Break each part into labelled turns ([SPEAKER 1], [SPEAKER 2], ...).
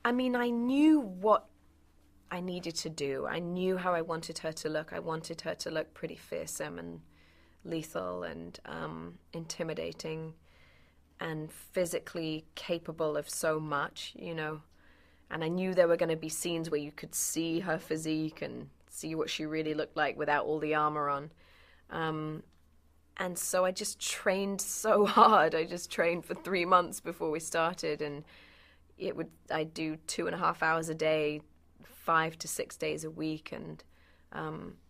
[SPEAKER 1] I mean, I knew what I needed to do. I knew how I wanted her to look. I wanted her to look pretty fearsome and lethal and intimidating and physically capable of so much, you know. And I knew there were going to be scenes where you could see her physique and see what she really looked like without all the armor on. And so I just trained so hard. I just trained for 3 months before we started, and I'd do 2.5 hours a day, 5 to 6 days a week, and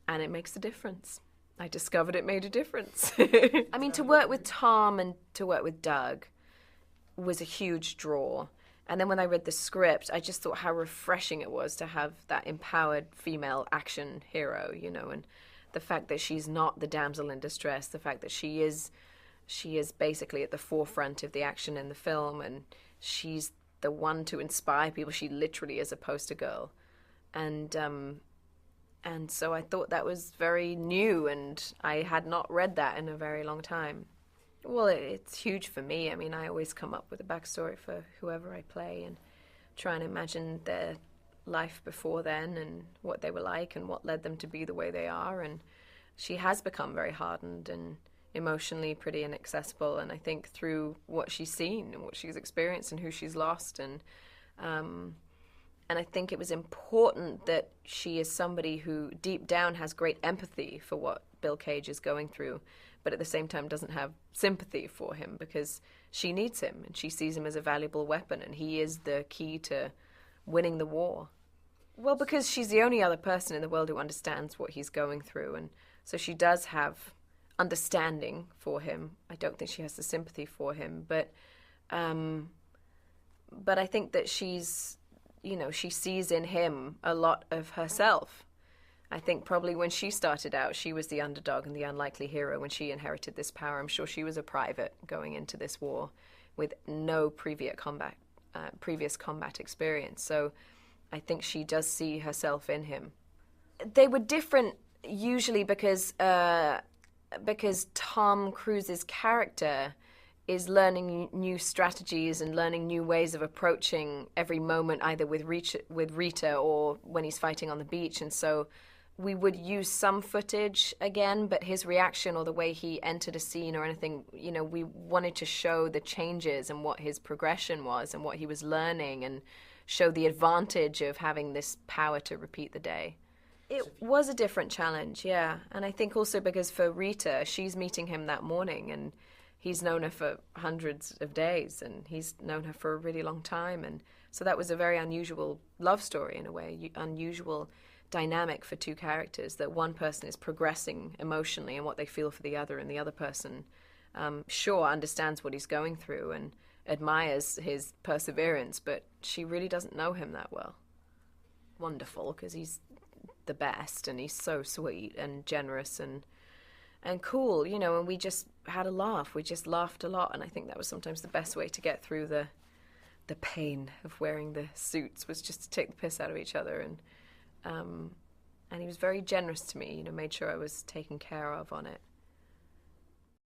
[SPEAKER 1] it makes a difference. I discovered it made a difference. I mean, to work with Tom and to work with Doug was a huge draw. And then when I read the script, I just thought how refreshing it was to have that empowered female action hero, you know, and the fact that she's not the damsel in distress, the fact that she is basically at the forefront of the action in the film, and she's the one to inspire people. She literally is a poster girl. And so I thought that was very new, and I had not read that in a very long time. Well, it's huge for me. I mean, I always come up with a backstory for whoever I play and try and imagine their life before then and what they were like and what led them to be the way they are. And she has become very hardened and emotionally pretty inaccessible, and I think through what she's seen and what she's experienced and who she's lost, and I think it was important that she is somebody who deep down has great empathy for what Bill Cage is going through, but at the same time doesn't have sympathy for him because she needs him and she sees him as a valuable weapon, and he is the key to winning the war. Well, because she's the only other person in the world who understands what he's going through, and so she does have understanding for him. I don't think she has the sympathy for him, but I think that she's, you know, she sees in him a lot of herself. I think probably when she started out, she was the underdog and the unlikely hero when she inherited this power. I'm sure she was a private going into this war with no previous combat experience. So I think she does see herself in him. They were different usually because Tom Cruise's character is learning new strategies and learning new ways of approaching every moment, either with Rita or when he's fighting on the beach. And so we would use some footage again, but his reaction or the way he entered a scene or anything, you know, we wanted to show the changes and what his progression was and what he was learning and show the advantage of having this power to repeat the day. It was a different challenge, yeah. And I think also because for Rita, she's meeting him that morning and he's known her for hundreds of days and he's known her for a really long time. And so that was a very unusual love story in a way, unusual dynamic for two characters, that one person is progressing emotionally and what they feel for the other, and the other person sure understands what he's going through and admires his perseverance, but she really doesn't know him that well. Wonderful, because he's the best and he's so sweet and generous and cool, you know, and we just had a laugh. We just laughed a lot, and I think that was sometimes the best way to get through the pain of wearing the suits, was just to take the piss out of each other. And he was very generous to me, you know, made sure I was taken care of on it.